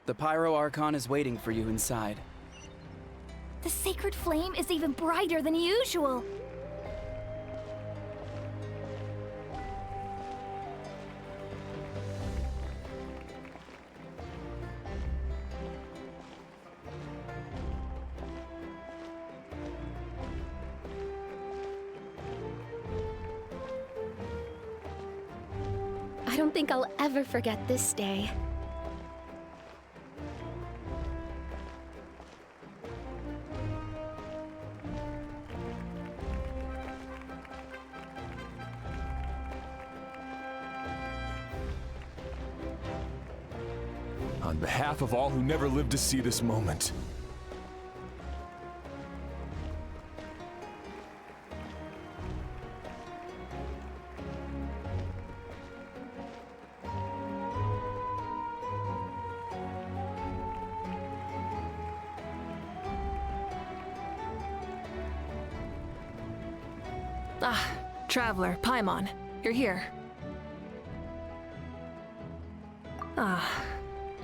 The Pyro Arcon is waiting for you inside. The sacred flame is even brighter than usual. I don't think I'll ever forget this day. On behalf of all who never lived to see this moment. Ah, Traveler, Paimon, you're here.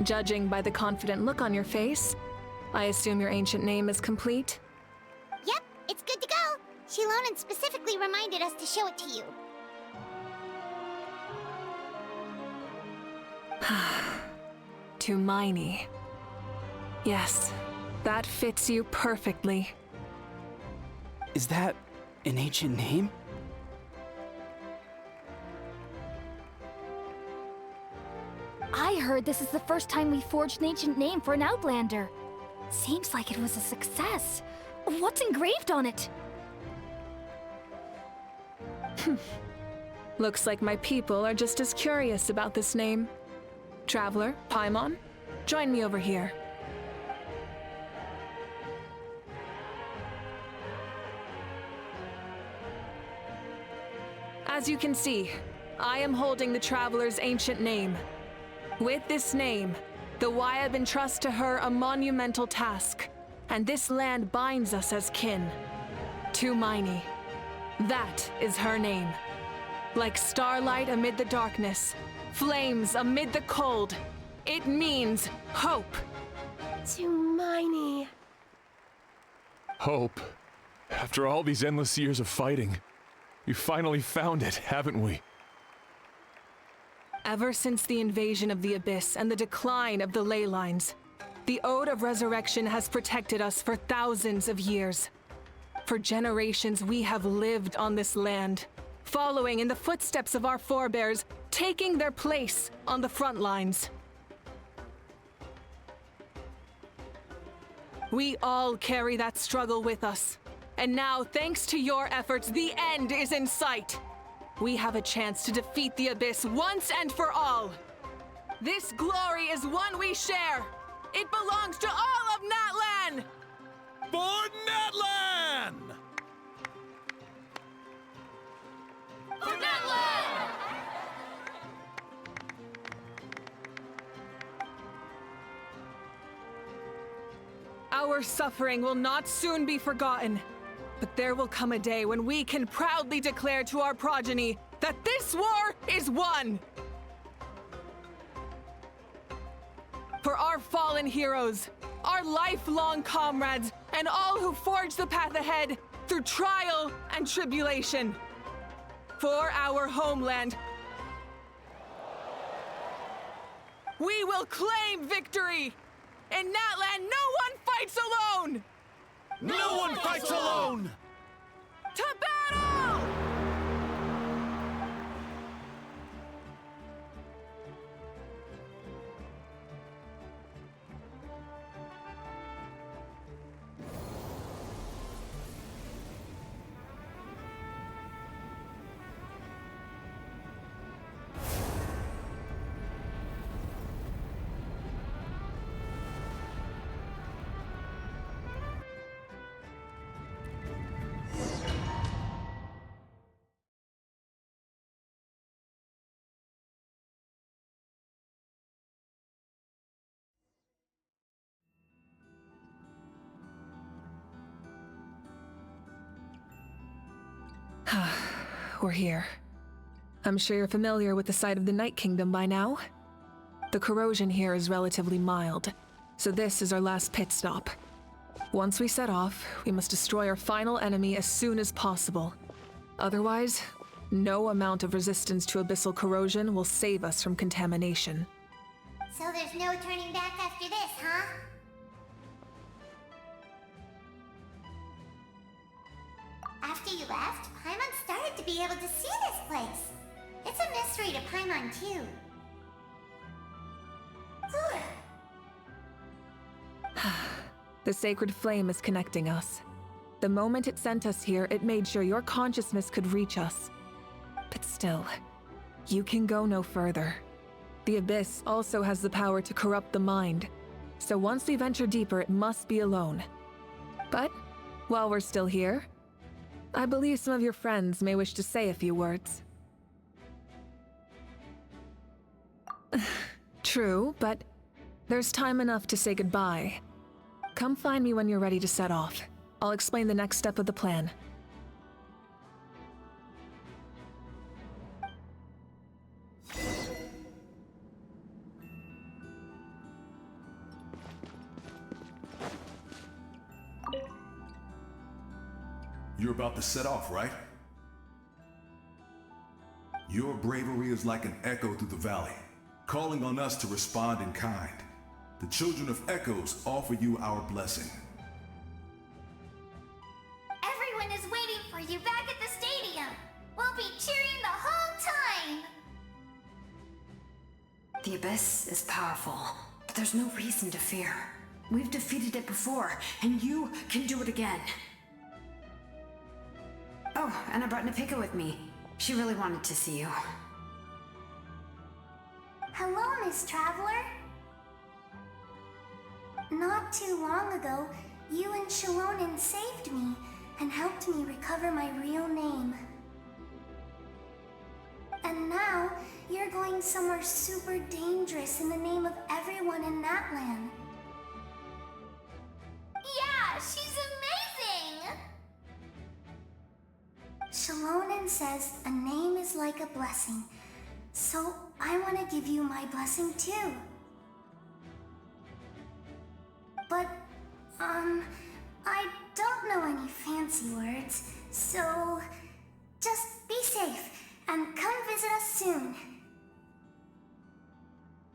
Judging by the confident look on your face, I assume your ancient name is complete? Yep, it's good to go. Shilonan specifically reminded us to show it to you. Tumaini. Yes, that fits you perfectly. Is that an ancient name? I heard this is the first time we forged an ancient name for an Outlander. Seems like it was a success. What's engraved on it? Looks like my people are just as curious about this name. Traveler, Paimon, join me over here. As you can see, I am holding the Traveler's ancient name. With this name, the Wyab entrusts to her a monumental task, and this land binds us as kin. Tumaini. That is her name. Like starlight amid the darkness, flames amid the cold, it means hope. Tumaini. Hope. After all these endless years of fighting, we finally found it, haven't we? Ever since the invasion of the Abyss and the decline of the ley lines, the Ode of Resurrection has protected us for thousands of years. For generations, we have lived on this land, following in the footsteps of our forebears, taking their place on the front lines. We all carry that struggle with us. And now, thanks to your efforts, the end is in sight. We have a chance to defeat the Abyss once and for all. This glory is one we share. It belongs to all of Natlan! For Natlan! For Natlan! Our suffering will not soon be forgotten. But there will come a day when we can proudly declare to our progeny that this war is won! For our fallen heroes, our lifelong comrades, and all who forge the path ahead through trial and tribulation. For our homeland, we will claim victory! In Natlan, no one fights alone! No one fights alone! To battle! We're here. I'm sure you're familiar with the site of the Night Kingdom by now. The corrosion here is relatively mild, so this is our last pit stop. Once we set off, we must destroy our final enemy as soon as possible. Otherwise, no amount of resistance to abyssal corrosion will save us from contamination. So there's no turning back after this, huh? After you left, Paimon started to be able to see this place. It's a mystery to Paimon, too. The sacred flame is connecting us. The moment it sent us here, it made sure your consciousness could reach us. But still, you can go no further. The Abyss also has the power to corrupt the mind, so once we venture deeper, it must be alone. But, while we're still here, I believe some of your friends may wish to say a few words. True, but there's time enough to say goodbye. Come find me when you're ready to set off. I'll explain the next step of the plan. You're about to set off, right? Your bravery is like an echo through the valley, calling on us to respond in kind. The Children of Echoes offer you our blessing. Everyone is waiting for you back at the stadium. We'll be cheering the whole time. The Abyss is powerful, but there's no reason to fear. We've defeated it before, and you can do it again. Oh, and I brought Napika with me. She really wanted to see you. Hello, Miss Traveler. Not too long ago, you and Shalonen saved me and helped me recover my real name. And now, you're going somewhere super dangerous in the name of everyone in Natlan. Yeah, she's amazing! Shalonen says a name is like a blessing, so I want to give you my blessing too. But, I don't know any fancy words, so just be safe and come visit us soon.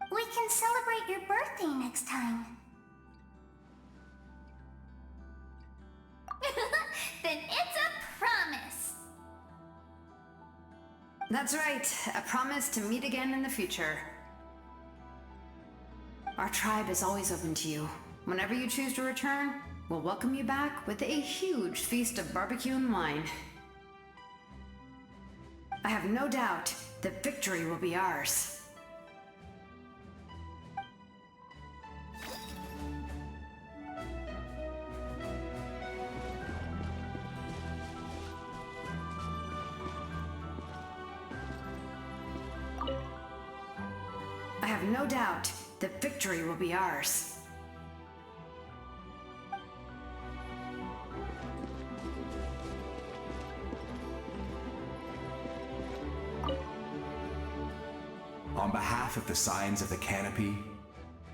We can celebrate your birthday next time. Then it's a promise. That's right, a promise to meet again in the future. Our tribe is always open to you. Whenever you choose to return, we'll welcome you back with a huge feast of barbecue and wine. I have no doubt that victory will be ours. I have no doubt that victory will be ours. On behalf of the Signs of the Canopy,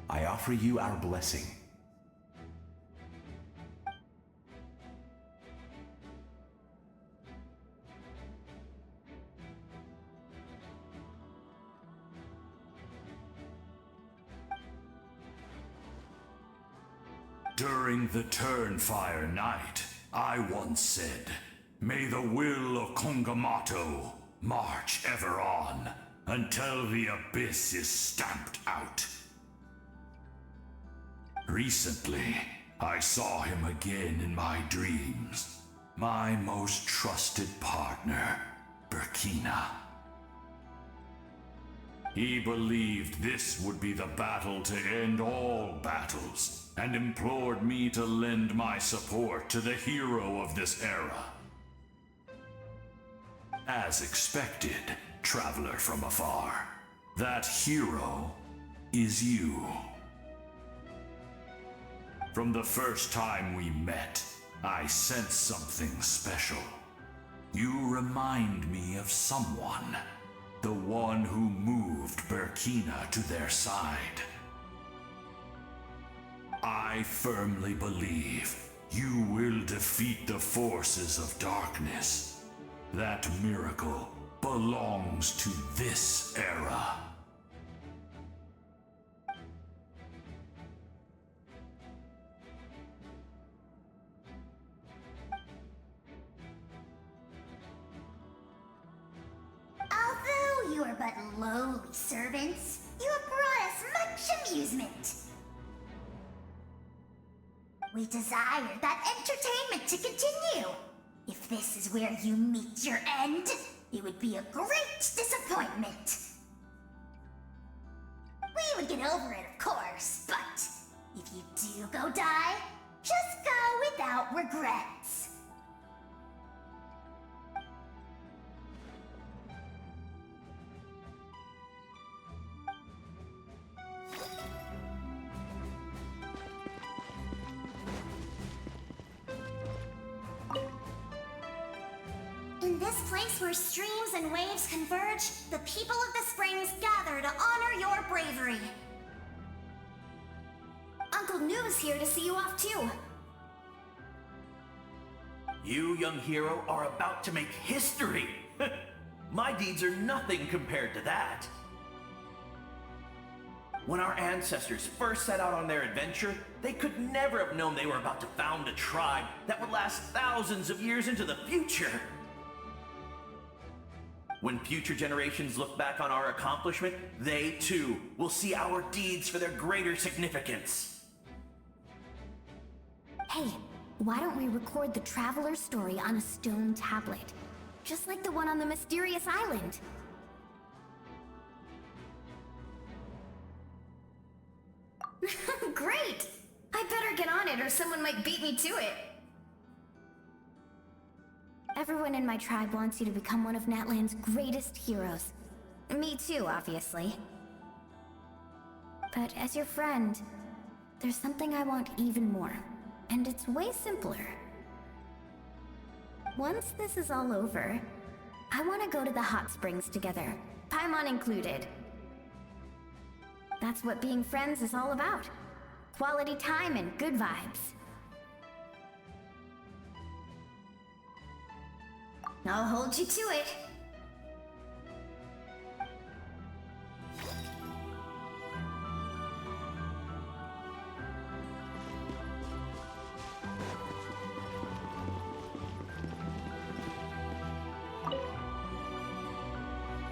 I offer you our blessing. During the Turnfire Night, I once said, "May the will of Kongamato march ever on, until the Abyss is stamped out." Recently, I saw him again in my dreams. My most trusted partner, Burkina. He believed this would be the battle to end all battles, and implored me to lend my support to the hero of this era. As expected, traveler from afar, that hero is you. From the first time we met, I sensed something special. You remind me of someone. the one who moved Burkina to their side. I firmly believe you will defeat the forces of darkness. That miracle belongs to this era. Although you are but lowly servants, you have brought us much amusement. We desire that entertainment to continue. If this is where you meet your end, it would be a great disappointment. We would get over it, of course, but if you do go die, just go without regrets. In this place where streams and waves converge, the people of the springs gather to honor your bravery. Uncle Noo's here to see you off too. You, young hero, are about to make history. My deeds are nothing compared to that. When our ancestors first set out on their adventure, they could never have known they were about to found a tribe that would last thousands of years into the future. When future generations look back on our accomplishment, they too will see our deeds for their greater significance. Hey, why don't we record the traveler's story on a stone tablet? Just like the one on the mysterious island. Great! I better get on it or someone might beat me to it. Everyone in my tribe wants you to become one of Natlan's greatest heroes. Me too, obviously. But as your friend, there's something I want even more. And it's way simpler. Once this is all over, I want to go to the hot springs together, Paimon included. That's what being friends is all about. Quality time and good vibes. I'll hold you to it.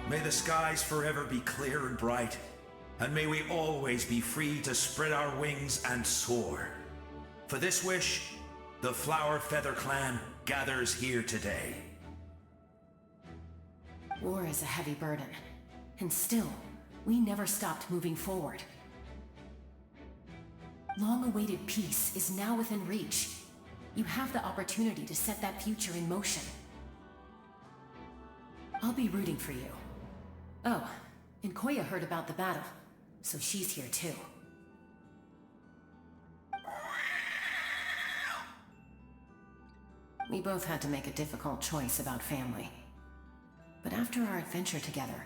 May the skies forever be clear and bright, and may we always be free to spread our wings and soar. For this wish, the Flower Feather Clan gathers here today. War is a heavy burden, and still, we never stopped moving forward. Long-awaited peace is now within reach. You have the opportunity to set that future in motion. I'll be rooting for you. Oh, and Koya heard about the battle, so she's here too. We both had to make a difficult choice about family. But after our adventure together,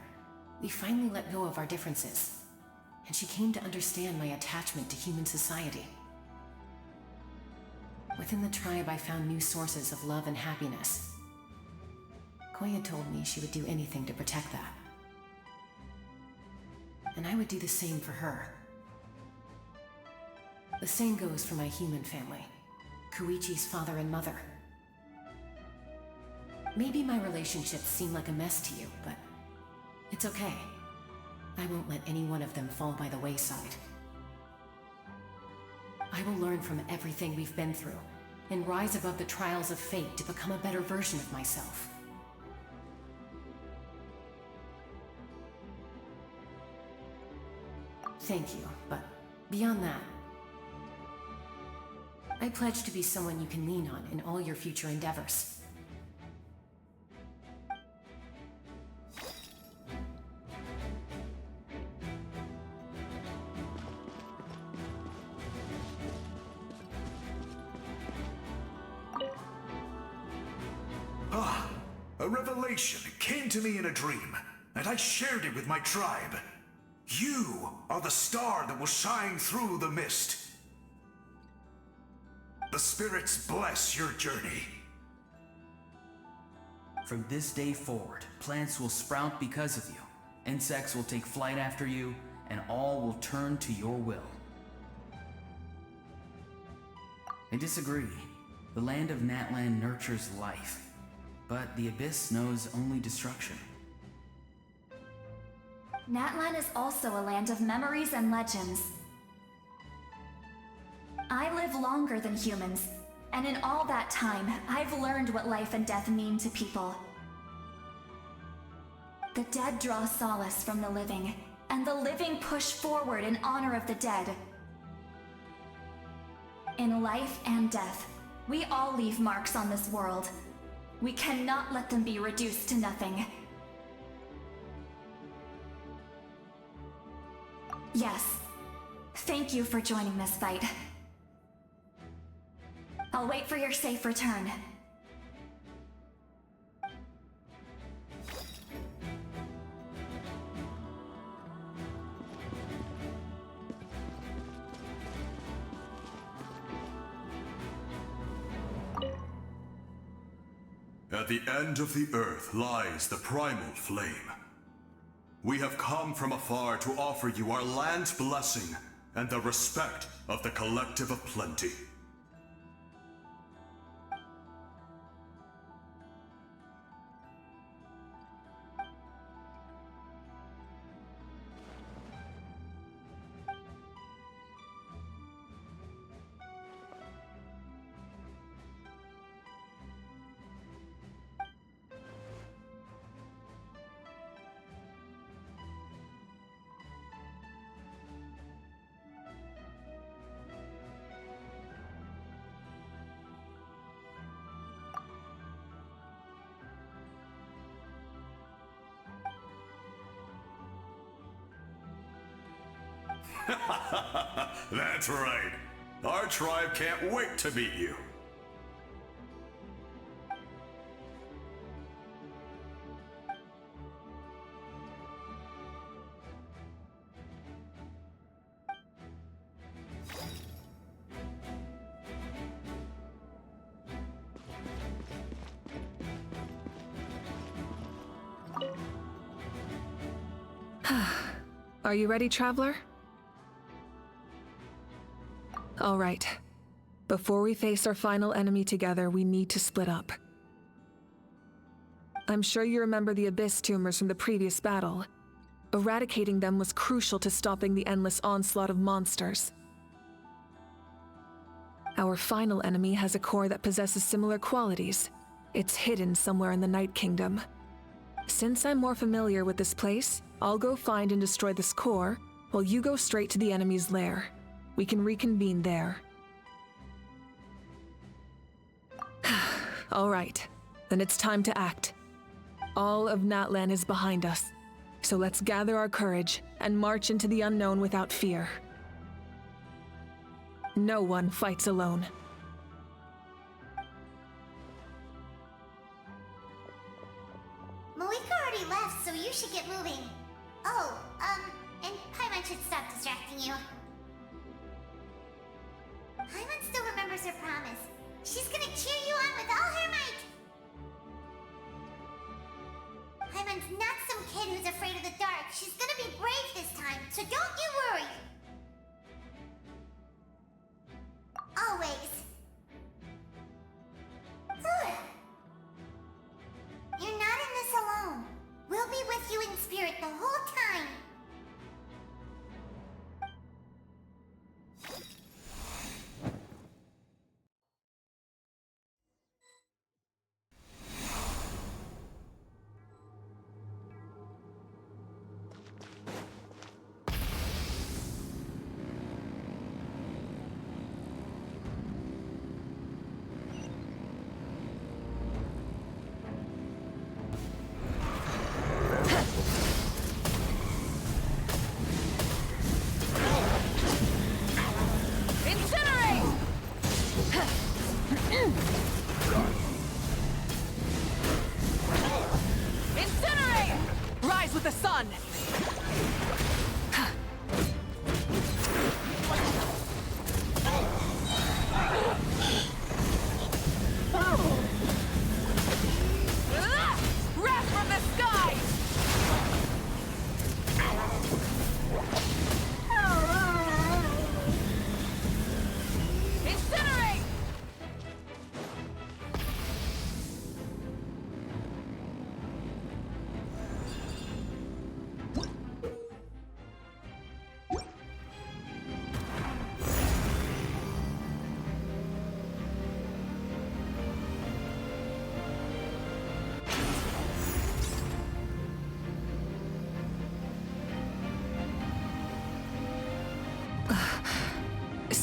we finally let go of our differences, and she came to understand my attachment to human society. Within the tribe, I found new sources of love and happiness. Koya told me she would do anything to protect that. And I would do the same for her. The same goes for my human family, Koichi's father and mother. Maybe my relationships seem like a mess to you, but it's okay. I won't let any one of them fall by the wayside. I will learn from everything we've been through and rise above the trials of fate to become a better version of myself. Thank you, but beyond that, I pledge to be someone you can lean on in all your future endeavors. A revelation came to me in a dream, and and I shared it with my tribe. You are the star that will shine through the mist. The spirits bless your journey. From this day forward, plants will sprout because of you. Insects will take flight after you, and all will turn to your will. I disagree. The land of Natlan nurtures life, but the Abyss knows only destruction. Natlan is also a land of memories and legends. I live longer than humans, and in all that time, I've learned what life and death mean to people. The dead draw solace from the living, and the living push forward in honor of the dead. In life and death, we all leave marks on this world. We cannot let them be reduced to nothing. Yes, thank you for joining this fight. I'll wait for your safe return. At the end of the earth lies the primal flame. We have come from afar to offer you our land's blessing and the respect of the Collective of Plenty. That's right. Our tribe can't wait to meet you. Are you ready, traveler? All right. Before we face our final enemy together, we need to split up. I'm sure you remember the Abyss tumors from the previous battle. Eradicating them was crucial to stopping the endless onslaught of monsters. Our final enemy has a core that possesses similar qualities. It's hidden somewhere in the Night Kingdom. Since I'm more familiar with this place, I'll go find and destroy this core, while you go straight to the enemy's lair. We can reconvene there. All right, then it's time to act. All of Natlan is behind us, so let's gather our courage and march into the unknown without fear. No one fights alone. Malika already left, so you should get moving. Oh, and Paimon should stop distracting you. Paimon still remembers her promise. She's gonna cheer you on with all her might. Paimon's not some kid who's afraid of the dark. She's gonna be brave this time, so don't you worry. Always. You're not in this alone. We'll be with you in spirit the whole time.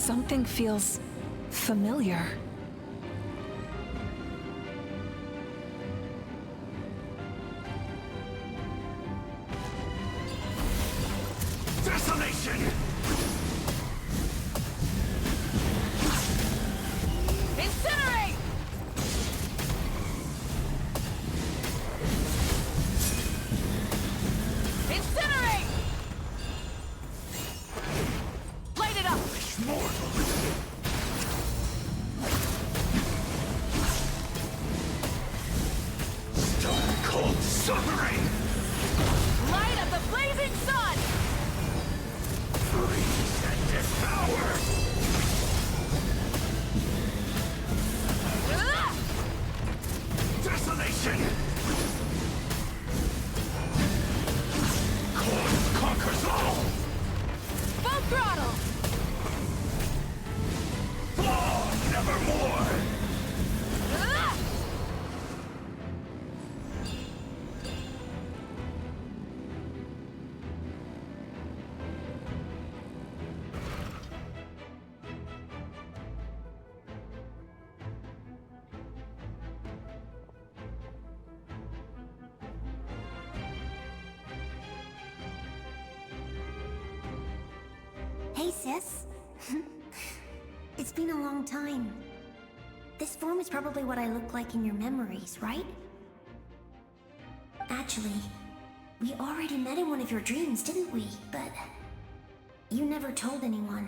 Something feels familiar. Desolation! Incinerate! Incinerate! Light it up! Stone cold suffering! Light of the blazing sun! Freeze and devour! Ah! Desolation! Cold conquers all! Full throttle! Flaw nevermore! Ah! Hey, sis. It's been a long time. This form is probably what I look like in your memories, right? Actually, we already met in one of your dreams, didn't we? But you never told anyone.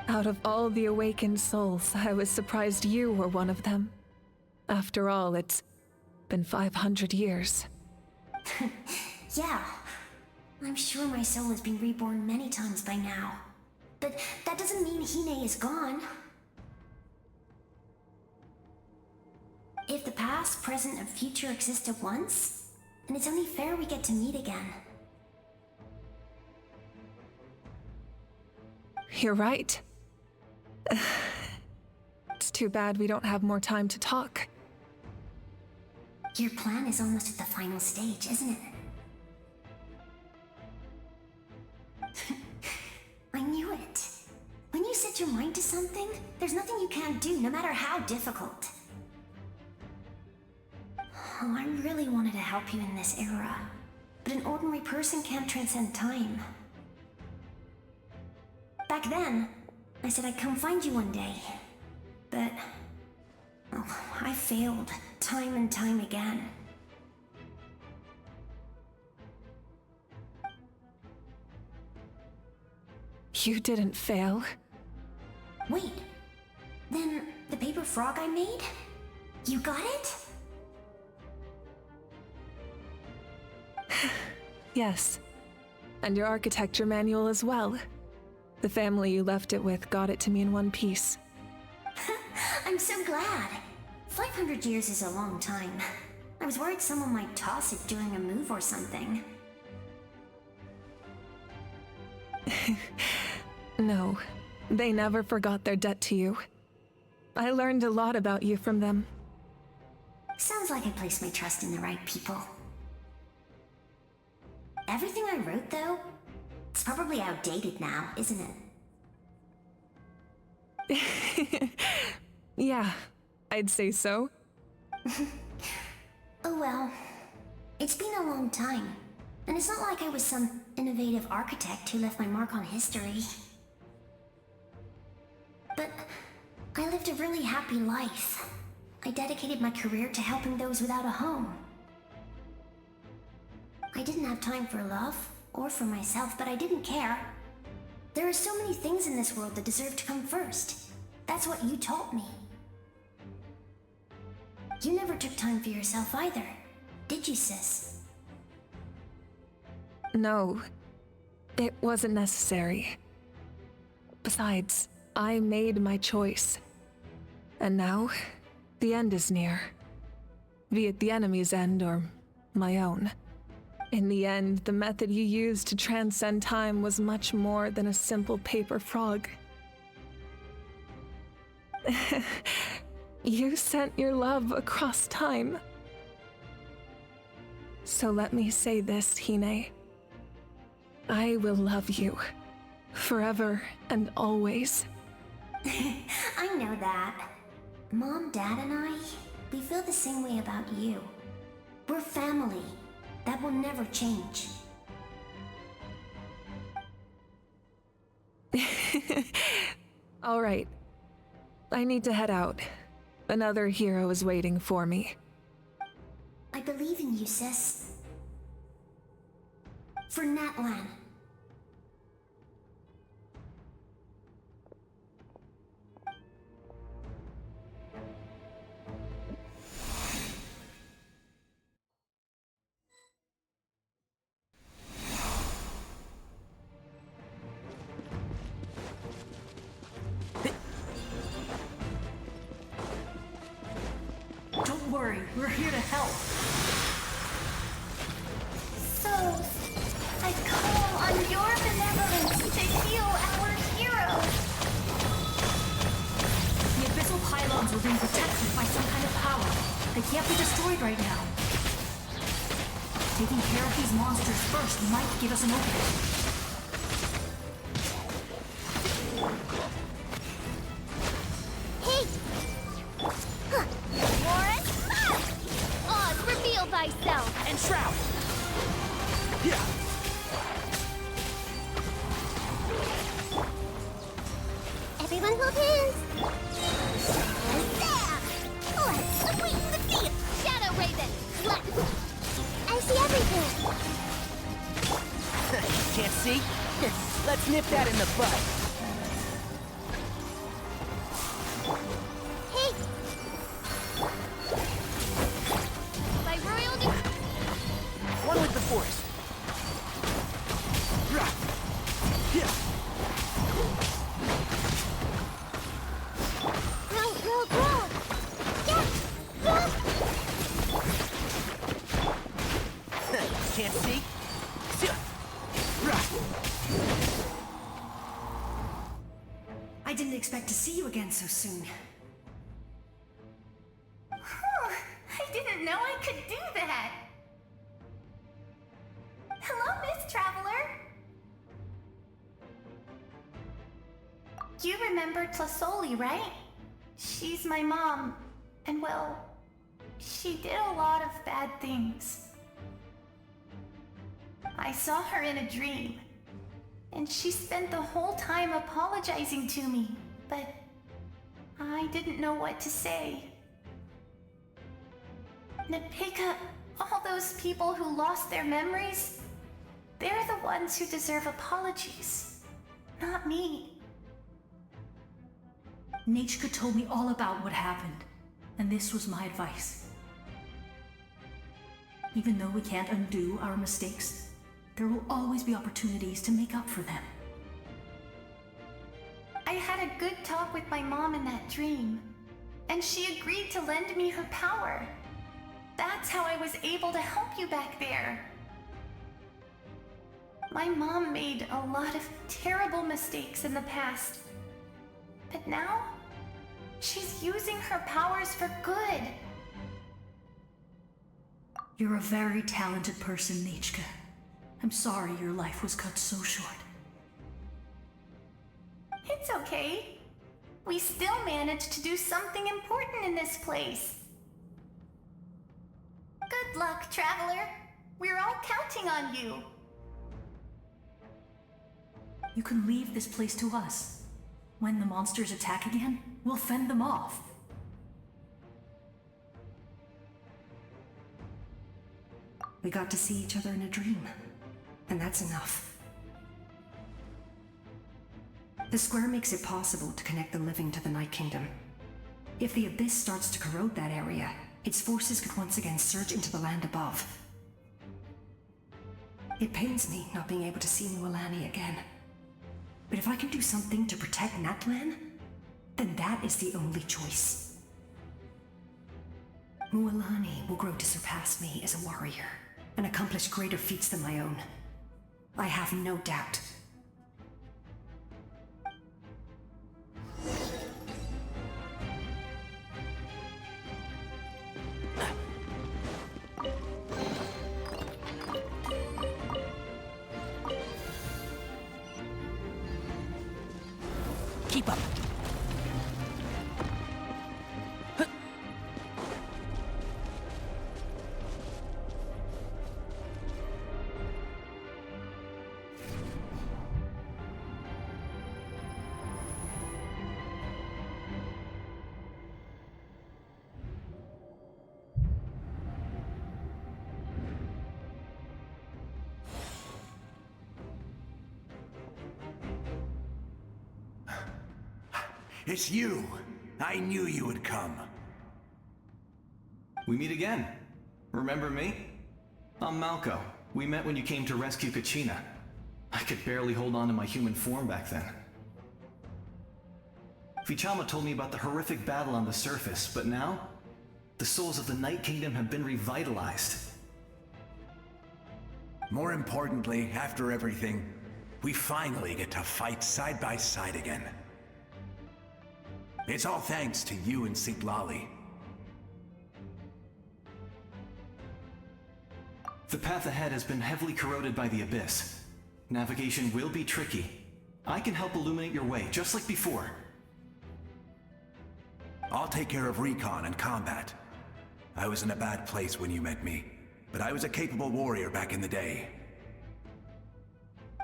Out of all the awakened souls, I was surprised you were one of them. After all, it's been 500 years. Yeah. I'm sure my soul has been reborn many times by now. But that doesn't mean Hine is gone. If the past, present, and future exist at once, then it's only fair we get to meet again. You're right. It's too bad we don't have more time to talk. Your plan is almost at the final stage, isn't it? I knew it. When you set your mind to something, there's nothing you can't do, no matter how difficult. Oh, I really wanted to help you in this era, but an ordinary person can't transcend time. Back then, I said I'd come find you one day, but I failed time and time again. You didn't fail. Wait, then the paper frog I made? You got it? Yes. And your architecture manual as well. The family you left it with got it to me in one piece. I'm so glad. 500 years is a long time. I was worried someone might toss it during a move or something. No, they never forgot their debt to you. I learned a lot about you from them. Sounds like I placed my trust in the right people. Everything I wrote, though, it's probably outdated now, isn't it? Yeah, I'd say so. Oh well. It's been a long time. And it's not like I was some innovative architect who left my mark on history. But I lived a really happy life. I dedicated my career to helping those without a home. I didn't have time for love, or for myself, but I didn't care. There are so many things in this world that deserve to come first. That's what you taught me. You never took time for yourself either, did you, sis? No, it wasn't necessary. Besides, I made my choice. And now, the end is near. Be it the enemy's end or my own. In the end, the method you used to transcend time was much more than a simple paper frog. You sent your love across time. So let me say this, Hine. I will love you. Forever and always. I know that. Mom, Dad, and I, we feel the same way about you. We're family. That will never change. All right. I need to head out. Another hero is waiting for me. I believe in you, sis. For Natlan. Don't worry, we're here to help. So, I call on your benevolence to heal our hero. The abyssal pylons are being protected by some kind of power. They can't be destroyed right now. Taking care of these monsters first might give us an opening. Thyself and shroud. Yeah. Everyone hold hands. Let's sweeten the deal. Shadow Raven, left. I see everything. Can't see? Let's nip that in the bud. Hey. One with the force. Grow. Can't see? I didn't expect to see you again so soon. I didn't know I could do that. Hello, Miss Traveler. You remember Tlasoli, right? She's my mom, and well, she did a lot of bad things. I saw her in a dream, and she spent the whole time apologizing to me, but I didn't know what to say. Napika, all those people who lost their memories, they're the ones who deserve apologies, not me. Nachka told me all about what happened, and this was my advice. Even though we can't undo our mistakes, there will always be opportunities to make up for them. I had a good talk with my mom in that dream, and she agreed to lend me her power. That's how I was able to help you back there. My mom made a lot of terrible mistakes in the past, but now she's using her powers for good. You're a very talented person, Nachka. I'm sorry your life was cut so short. It's okay. We still managed to do something important in this place. Good luck, Traveler. We're all counting on you. You can leave this place to us. When the monsters attack again, we'll fend them off. We got to see each other in a dream, and that's enough. The square makes it possible to connect the living to the Night Kingdom. If the Abyss starts to corrode that area, its forces could once again surge into the land above. It pains me not being able to see Mualani again. But if I can do something to protect Natlan, then that is the only choice. Mualani will grow to surpass me as a warrior, and accomplish greater feats than my own. I have no doubt. Keep up. It's you! I knew you would come. We meet again. Remember me? I'm Malco. We met when you came to rescue Kachina. I could barely hold on to my human form back then. Vichama told me about the horrific battle on the surface, but now, the souls of the Night Kingdom have been revitalized. More importantly, after everything, we finally get to fight side by side again. It's all thanks to you and Sitlali. The path ahead has been heavily corroded by the Abyss. Navigation will be tricky. I can help illuminate your way, just like before. I'll take care of recon and combat. I was in a bad place when you met me, but I was a capable warrior back in the day.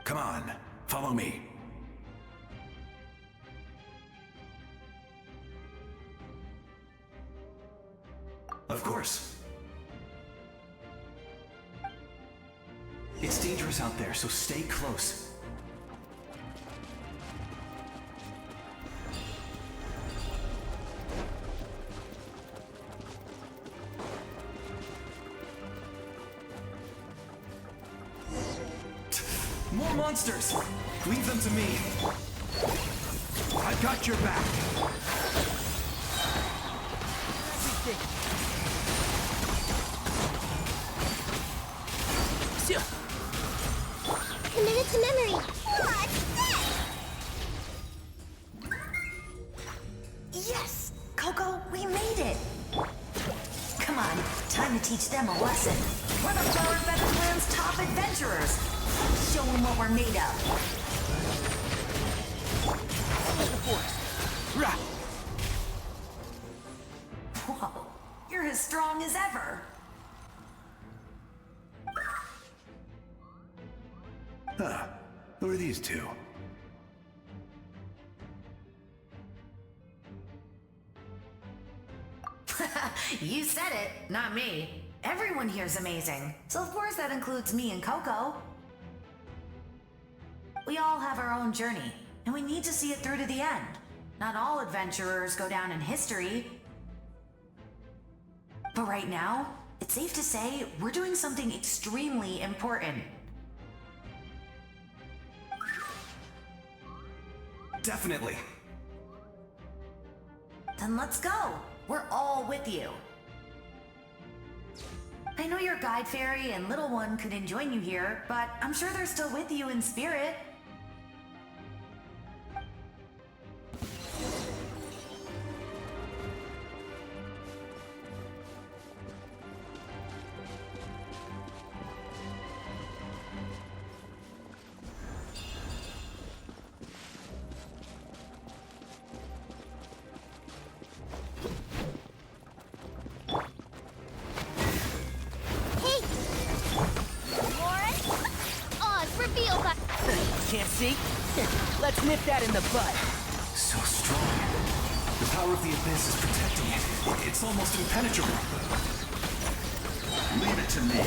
Come on, follow me. Of course. It's dangerous out there, so stay close. More monsters! Leave them to me. I've got your back. Committed to memory. What's this? Yes! Coco, we made it! Come on, time to teach them a lesson. We're the Flower Feather Clan's top adventurers. Show them what we're made of. The forest. Rah! Whoa, you're as strong as ever. Huh. Who are these two? You said it, not me. Everyone here's amazing. So of course that includes me and Coco. We all have our own journey, and we need to see it through to the end. Not all adventurers go down in history. But right now, it's safe to say we're doing something extremely important. Definitely. Then let's go. We're all with you. I know your guide fairy and little one couldn't join you here, but I'm sure they're still with you in spirit. Can't see? Let's nip that in the bud. So strong. The power of the Abyss is protecting it. It's almost impenetrable. Leave it to me.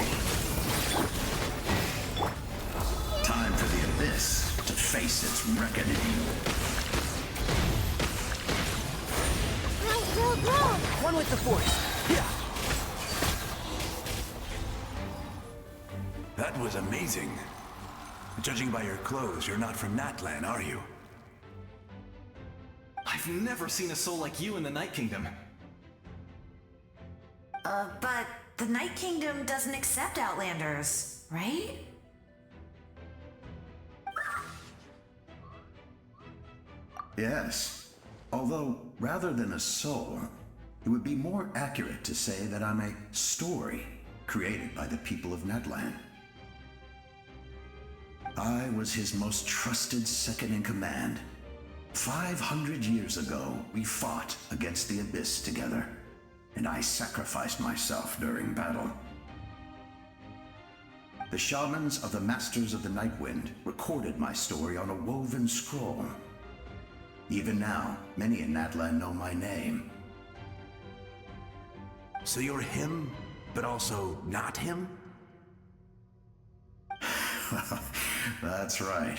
Time for the Abyss to face its reckoning. One with the force. Yeah. That was amazing. Judging by your clothes, you're not from Natlan, are you? I've never seen a soul like you in the Night Kingdom. But the Night Kingdom doesn't accept Outlanders, right? Yes. Although, rather than a soul, it would be more accurate to say that I'm a story created by the people of Natlan. I was his most trusted second-in-command, 500 years ago, we fought against the Abyss together, and I sacrificed myself during battle. The shamans of the Masters of the Nightwind recorded my story on a woven scroll. Even now, many in Natlan know my name. So you're him, but also not him? That's right.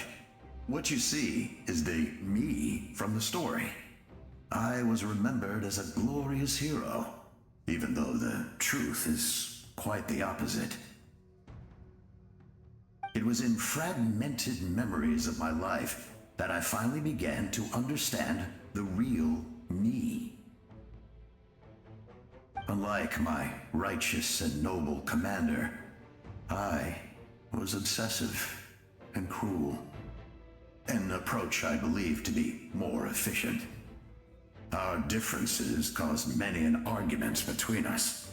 What you see is the me from the story. I was remembered as a glorious hero, even though the truth is quite the opposite. It was in fragmented memories of my life that I finally began to understand the real me. Unlike my righteous and noble commander, I was obsessive and cruel. An approach I believe to be more efficient. Our differences caused many an arguments between us.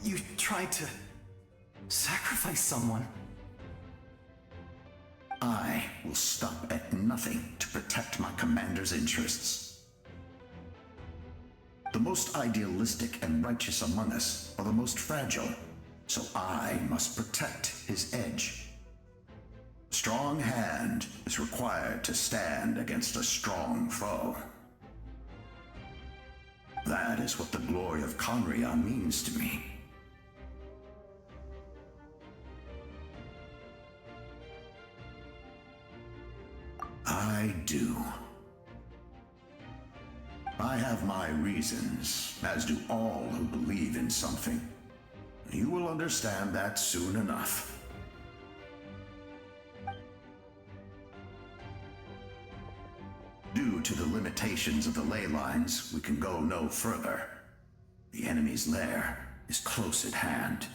You tried to sacrifice someone? I will stop at nothing to protect my commander's interests. The most idealistic and righteous among us are the most fragile, so I must protect his edge. Strong hand is required to stand against a strong foe. That is what the glory of Conria means to me. I do. I have my reasons, as do all who believe in something. You will understand that soon enough. Due to the limitations of the ley lines, we can go no further. The enemy's lair is close at hand.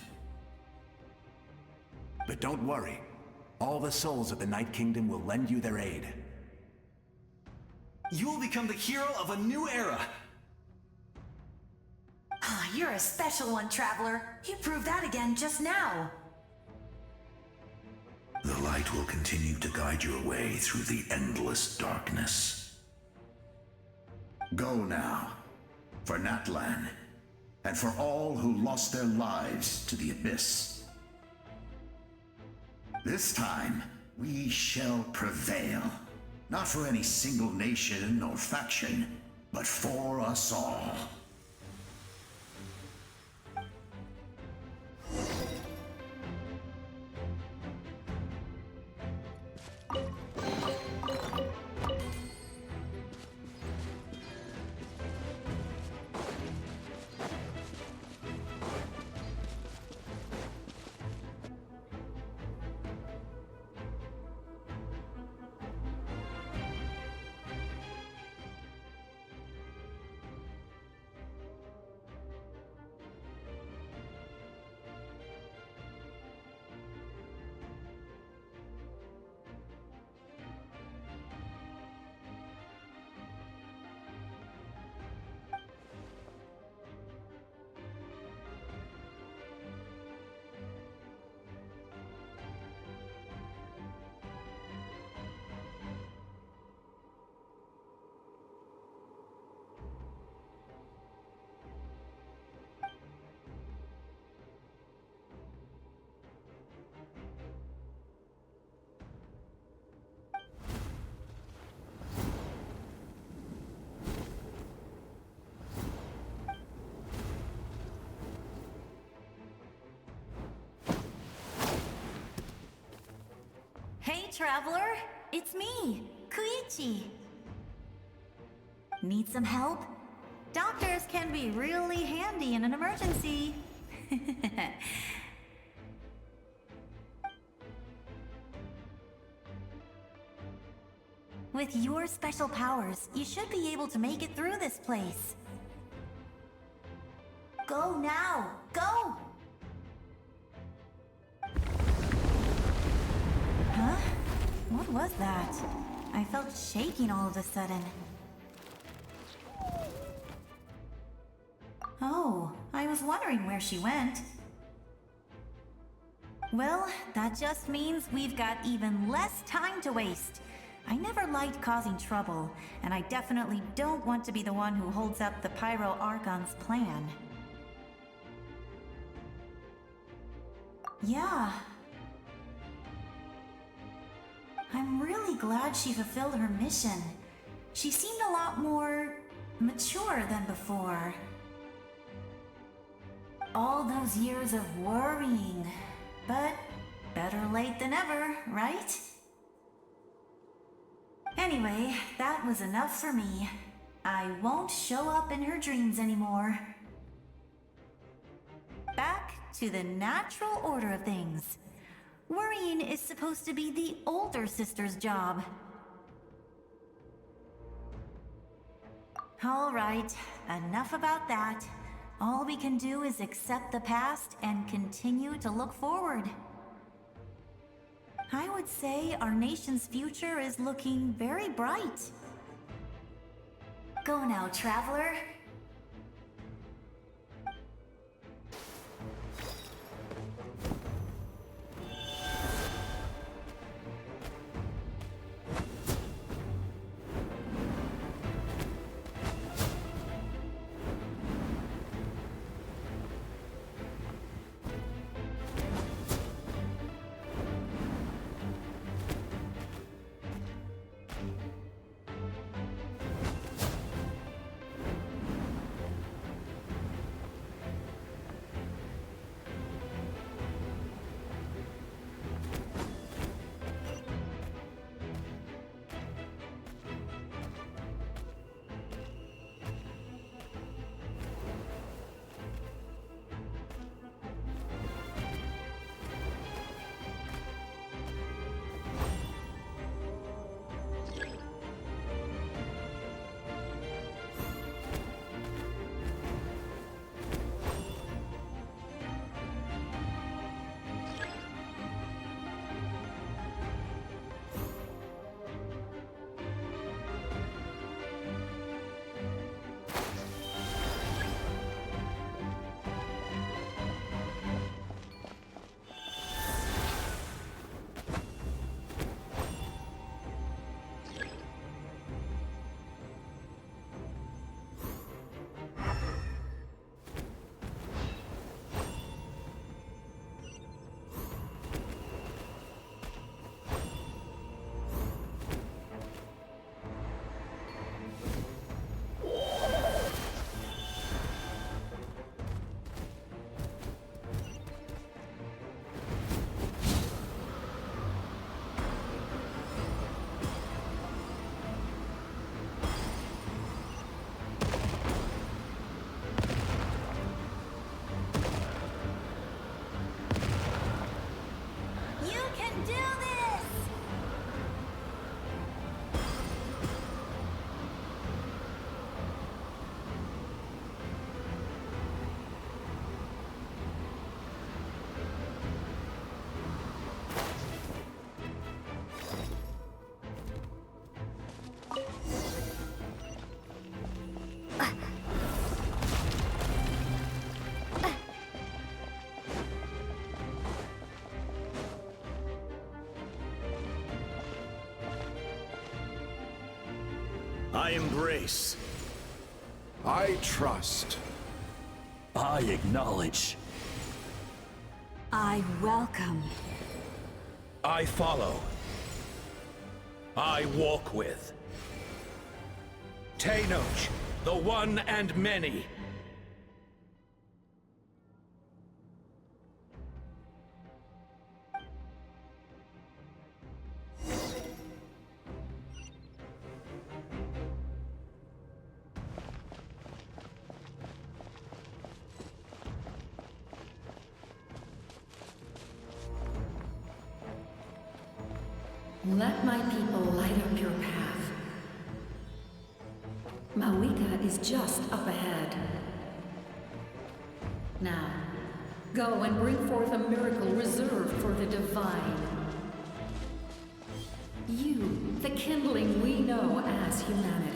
But don't worry. All the souls of the Night Kingdom will lend you their aid. You will become the hero of a new era! You're a special one, Traveler. You proved that again just now. The light will continue to guide your way through the endless darkness. Go now, for Natlan, and for all who lost their lives to the Abyss. This time, we shall prevail, not for any single nation or faction, but for us all. Hey, Traveler! It's me, Koichi. Need some help? Doctors can be really handy in an emergency. With your special powers, you should be able to make it through this place. Go now! Go! Huh? What was that? I felt shaking all of a sudden. Oh, I was wondering where she went. Well, that just means we've got even less time to waste. I never liked causing trouble, and I definitely don't want to be the one who holds up the Pyro Archon's plan. Yeah. I'm really glad she fulfilled her mission. She seemed a lot more mature than before. All those years of worrying, but better late than ever, right? Anyway, that was enough for me. I won't show up in her dreams anymore. Back to the natural order of things. Worrying is supposed to be the older sister's job. All right, enough about that. All we can do is accept the past and continue to look forward. I would say our nation's future is looking very bright. Go now, traveler. I embrace. I trust. I acknowledge. I welcome. I follow. I walk with. Tenoch, the one and many. Let my people light up your path. Mawika is just up ahead. Now, go and bring forth a miracle reserved for the divine. You, the kindling we know as humanity.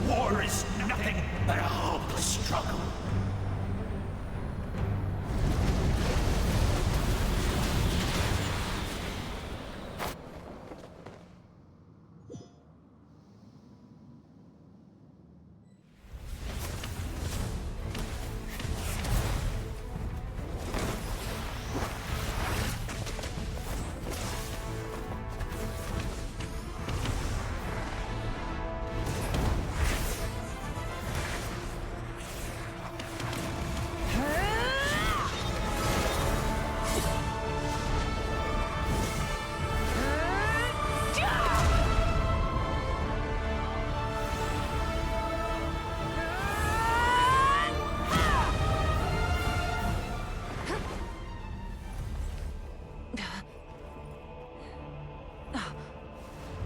War is nothing but a hopeless struggle.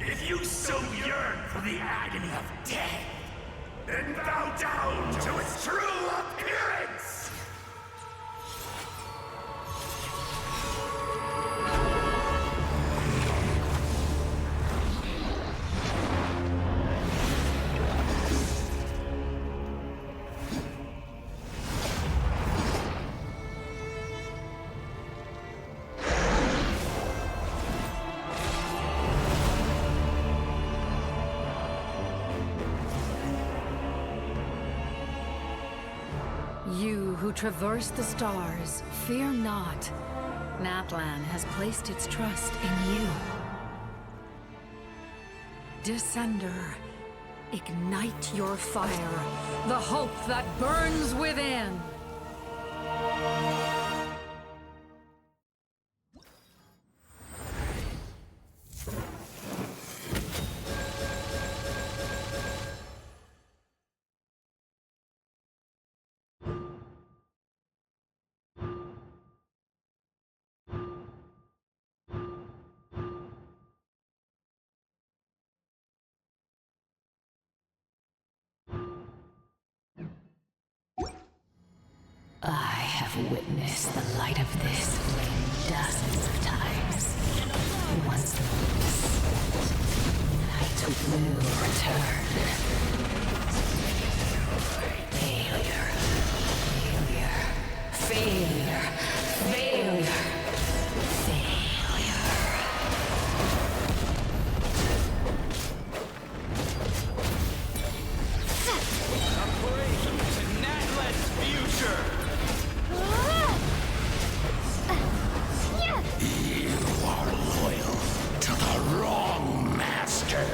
If you so yearn for the agony of death, then bow down to its true appearance! You who traverse the stars, fear not. Natlan has placed its trust in you. Descender, ignite your fire, the hope that burns within. I have witnessed the light of this flame dozens of times. Once the night will return. Failure. Failure. Failure. Failure. Failure. A break to Natlan's future! You are loyal to the wrong master.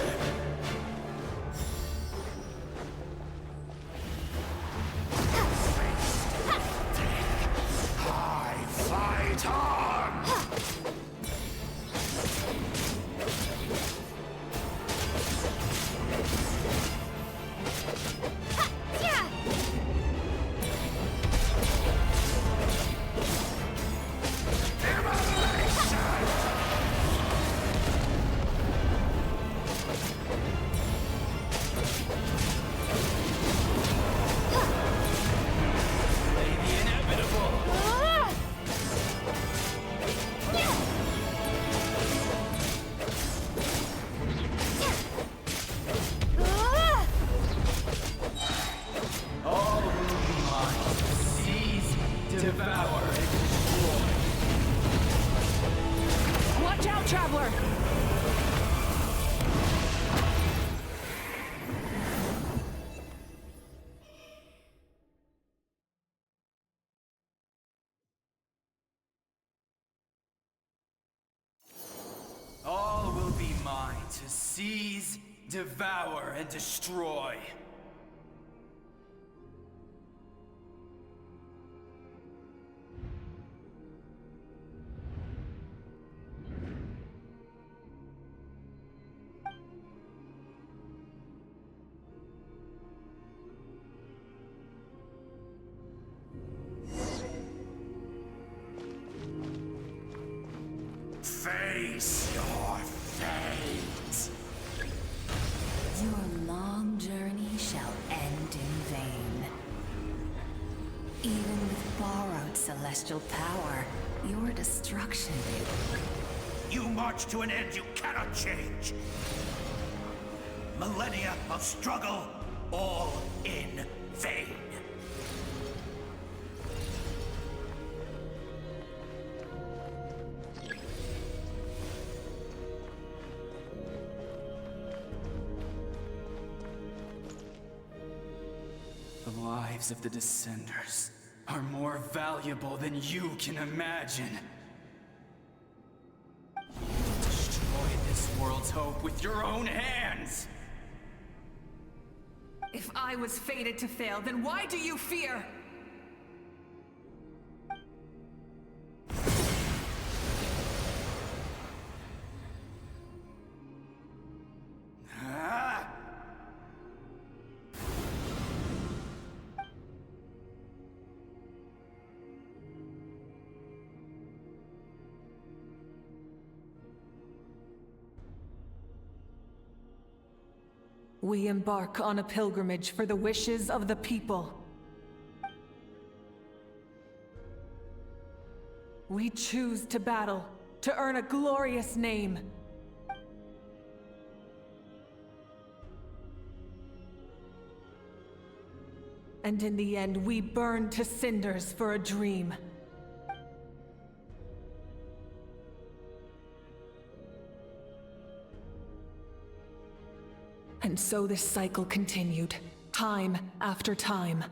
I fight on! Watch out, Traveler! All will be mine to seize, devour, and destroy. Face your fate. Your long journey shall end in vain. Even with borrowed celestial power, your destruction. You march to an end you cannot change. Millennia of struggle all in vain. The lives of the Descenders are more valuable than you can imagine. You destroyed this world's hope with your own hands! If I was fated to fail, then why do you fear? We embark on a pilgrimage for the wishes of the people. We choose to battle, to earn a glorious name. And in the end, we burn to cinders for a dream. And so this cycle continued, time after time.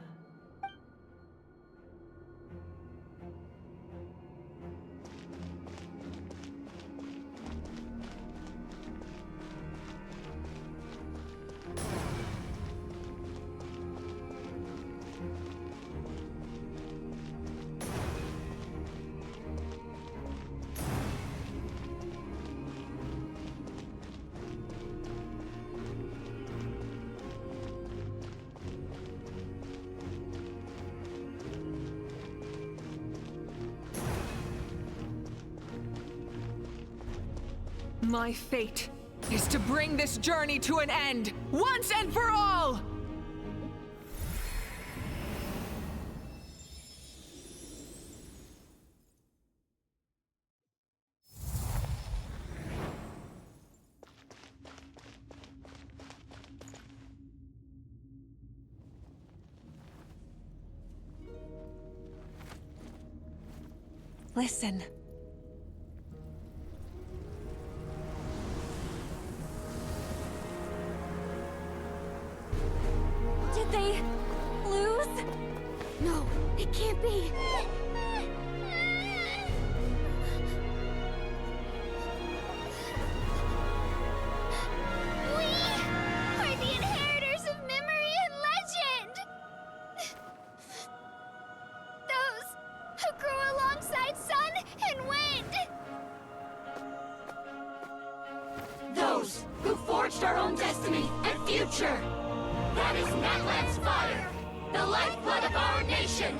My fate is to bring this journey to an end, once and for all! Listen. Did they lose? No, it can't be. We are the inheritors of memory and legend! Those who grew alongside sun and wind! Those who forged our own destiny and future! That is Natlan's fire, the lifeblood of our nation!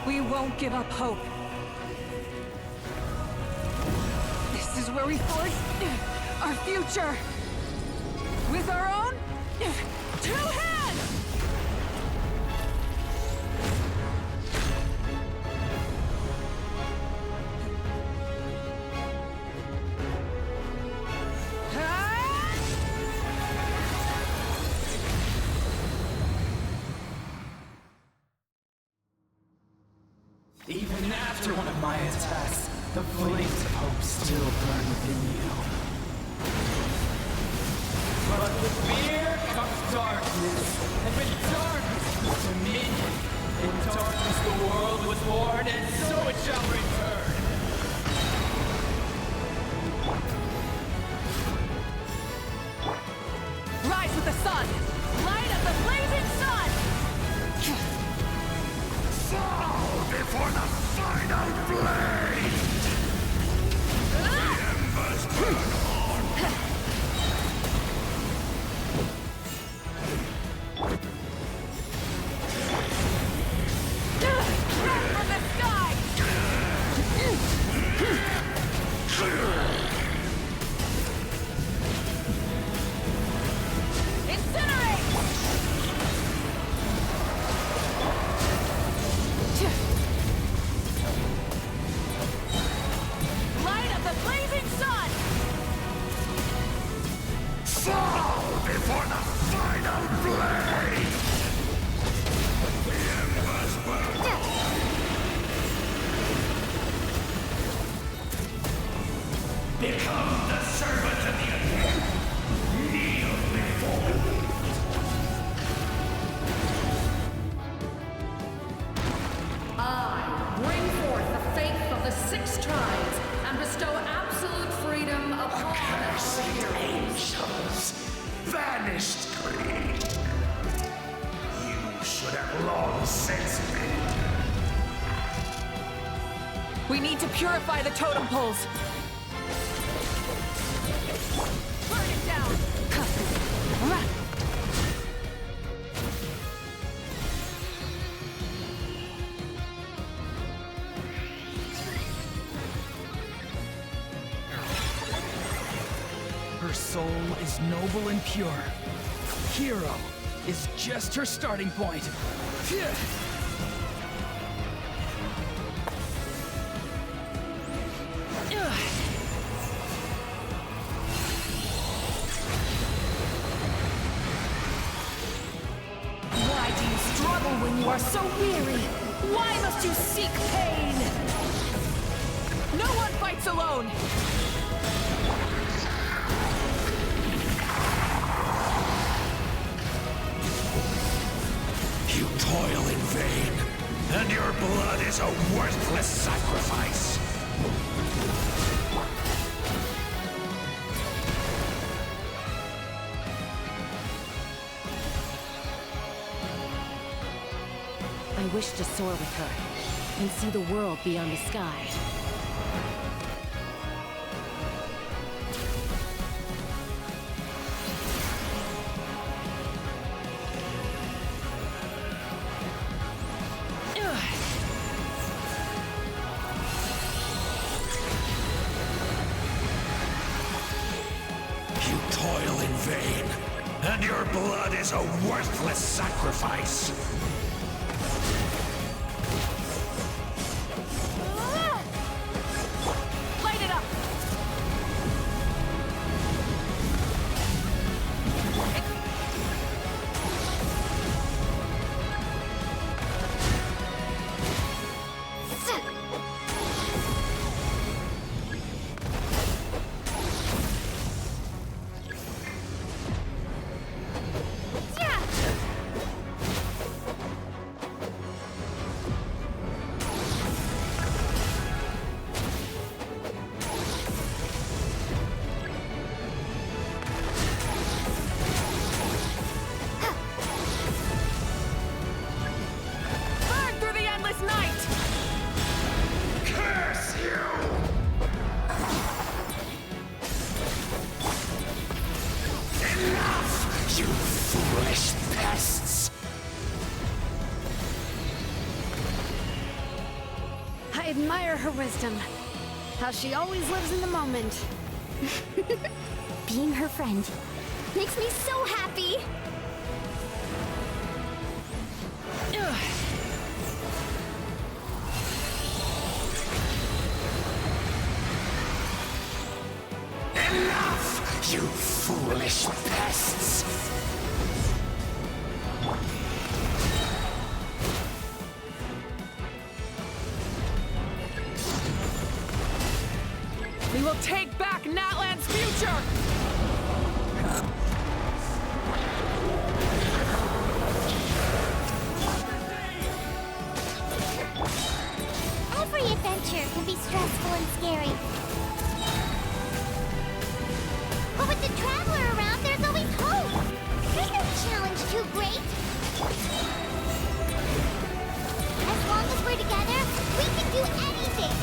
We won't give up hope. This is where we forge our future. With our own 2 hands! Even after one of my attacks, the flames of hope still burn within you. But with fear comes darkness, and with darkness dominion. In darkness the world was born, and so it shall return. Become the servant of the Undead. Kneel before me. I bring forth the faith of the 6 tribes and bestow absolute freedom upon our heroes. Angels, vanished greed. You should have long since been. We need to purify the totem poles. Burn it down! Her soul is noble and pure. Hero is just her starting point. Phew. Why do you struggle when you are so weary? Why must you seek pain? No one fights alone! You toil in vain, and your blood is a worthless sacrifice. I wish to soar with her and see the world beyond the sky. You toil in vain, and your blood is a worthless sacrifice. Light it up! Burn through the endless night! Curse you! Enough, you foolish pests! I admire her wisdom. How she always lives in the moment. Being her friend makes me so happy. Enough, you foolish pests! We will take back Natlan's future! Every adventure can be stressful and scary. But with the Traveler around, there's always hope! There's no challenge too great! As long as we're together, we can do anything!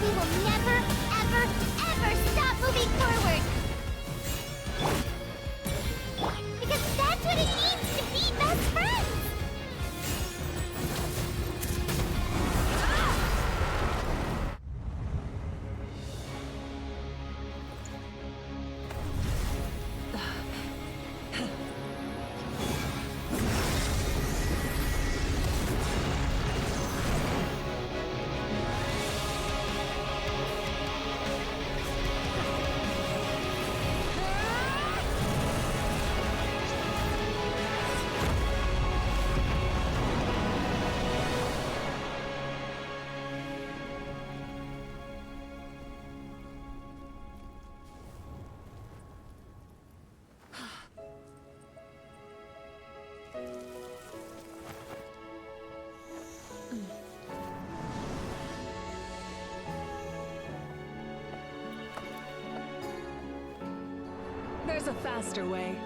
We will never, ever, ever stop moving forward! Because that's what it means to be best friends! There's a faster way.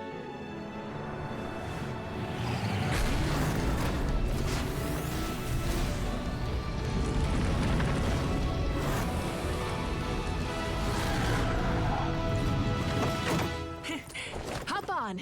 Hop on!